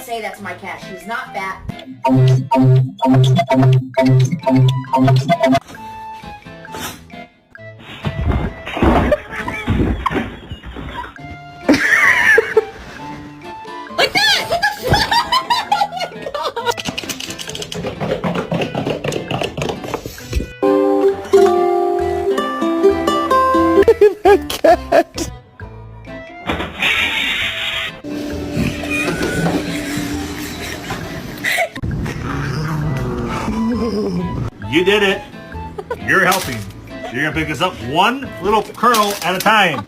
say that to my cat. She's not fat. Like that! What the fuck? That cat. You did it. You're helping. You're gonna pick this up one little kernel at a time.